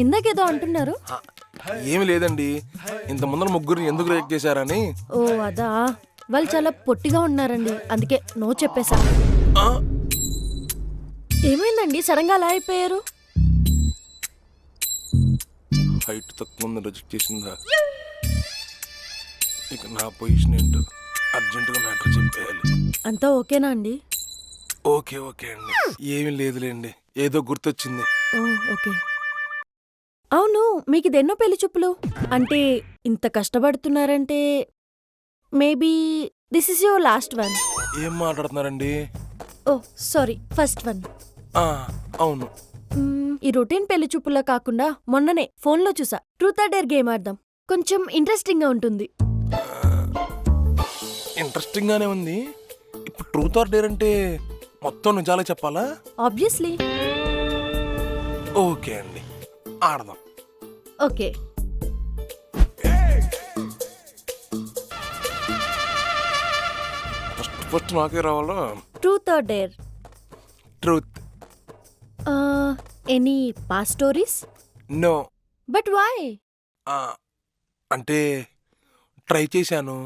ఇందాకేదో అంటున్నారు. ఏమి లేదండి, ఇంత ముందర ముగ్గురిని ఎందుకు రేక్ చేశారని. ఓ అదా, వాళ్ళు చాలా పొట్టిగా ఉన్నారండి, అందుకే నో చెప్పేశా. ఆ, ఏమైందండి సడన్ గా అలా అయిపోయారు? హైట్ తక్కువ ఉంది రిజెక్ట్ చేసిందా. ఇక నా పొజిషన్ ఏంటో అర్జెంటుగా మ్యాటర్ చెప్పేయాలి. అంతా ఓకేనా అండి? ఓకే ఓకే అండి, ఏమీ లేదులేండి, ఏదో గుర్తొచ్చింది. Oh okay. అవును, మీకు ఇదెన్నో పెళ్లి చూపులు? అంటే ఇంత కష్టపడుతున్నారంటే maybe this is your last one. ఏం మాట్లాడుతున్నారండి? Oh sorry, first one. ఆ, అవును. ఈ రొటీన్ పెళ్లి చూపుల్లో కాకుండా మొన్ననే ఫోన్లో చూసా, ట్రూత్ ఆర్ డేర్ గేమ్ ఆడదాం, కొంచెం ఇంట్రెస్టింగ్ గా ఉంటుంది. ఇంట్రెస్టింగ్ గానే ఉంది. ఇప్పుడు ట్రూత్ ఆర్ డేర్ అంటే మొత్తం నిజాలే చెప్పాలా? ఆబ్వియస్లీ. ఓకే అండి, ఆడదాం. ఓకే. ఫస్ట్ నాకే రావాలా? Truth or dare? Truth. Any past stories? No. But why? అంటే ట్రై చేశాను,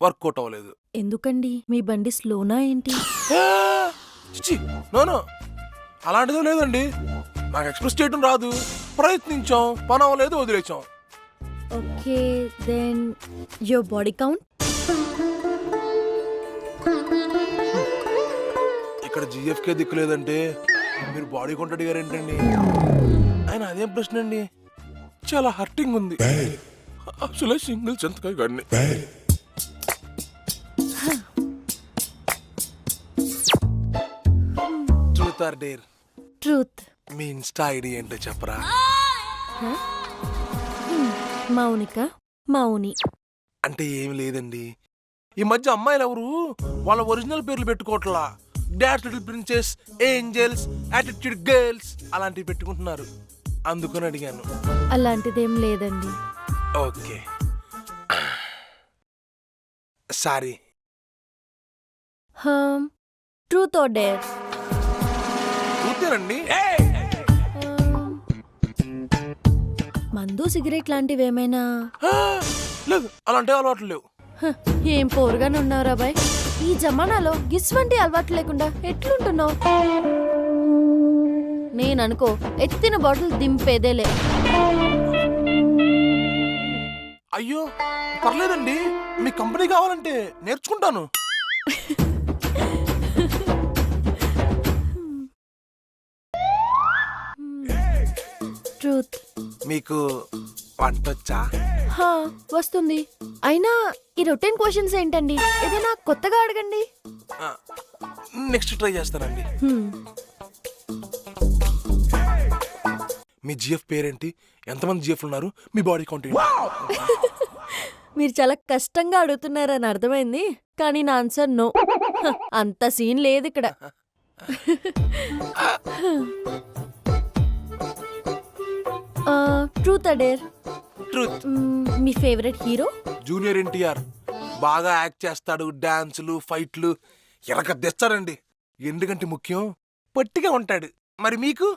వర్కౌట్ అవ్వలేదు. ఎందుకండి, మీ బండి స్లోనా ఏంటి? నో నో, అలాంటిదో లేదండి, నాకు ఎక్స్ప్రెస్ చేయడం రాదు. ప్రయత్నించాం, పని అవ్వలేదు, వదిలేచాం. Okay then your body count? ఇక్కడ జిఎఫ్కే దిక్కు లేదంటే మీరు బాడీ కౌంట్ అడిగారు ఏంటండి? ఆయన అదేం ప్రశ్న అండి, చాలా హర్టింగ్ ఉంది. అసలే సింగిల్ చింతకాయ గడిని. Truth or dare? ట్రూత్. మీ ఇన్స్టా ఐడి ఏంటో చెప్పరా? మౌనిక, మౌని. అంటే ఏమి లేదండి, ఈ మధ్య అమ్మాయిలు ఎవరు వాళ్ళ ఒరిజినల్ పేర్లు పెట్టుకోవట్లా. Dash little princess, angels, attitude girls అలాంటివి పెట్టుకుంటున్నారు, అందుకని అడిగాను. అలాంటిదేం లేదండి. Okay sorry. Truth or dare? చూస్తారండి. మందు సిగరెట్ లాంటివి ఏమైనా? లేదు, అలాంటి అలవాట్లు లేవు. ఏం పోరుగానే ఉన్నావురా బాయ్, ఈ జమానాలో గిస్ వంటి అలవాటు లేకుండా ఎట్లుంటున్నావు? నేననుకో ఎత్తిన బాటిల్ దింపేదేలే. అయ్యో పర్లేదండి, మీ కంపెనీ కావాలంటే నేర్చుకుంటాను. ట్రూత్. మీకు వంటొచ్చా? వస్తుంది. అయినా ఈ రొటీన్ క్వశ్చన్స్ ఏంటండి, ఏదైనా కొత్తగా అడగండి. నెక్స్ట్ ట్రై చేస్తానండి. మీ జిఎఫ్ పేరేంటి? ఎంతమంది జిఎఫ్ ఉన్నారు? మీ బాడీ కౌంట్ ఏంటి? మీరు చాలా కష్టంగా అడుగుతున్నారని అర్థమైంది, కానీ నా ఆన్సర్ నో. అంత సీన్ లేదు ఇక్కడ. Truth or dare? Truth. Me favourite hero? Junior NTR. బాగా యాక్ట్ చేస్తాడు, డాన్సులు, ఫైట్లు ఎరగ తెస్తారండి. ఎందుకంటే ముఖ్యం పొట్టిగా ఉంటాడు. మరి మీకు?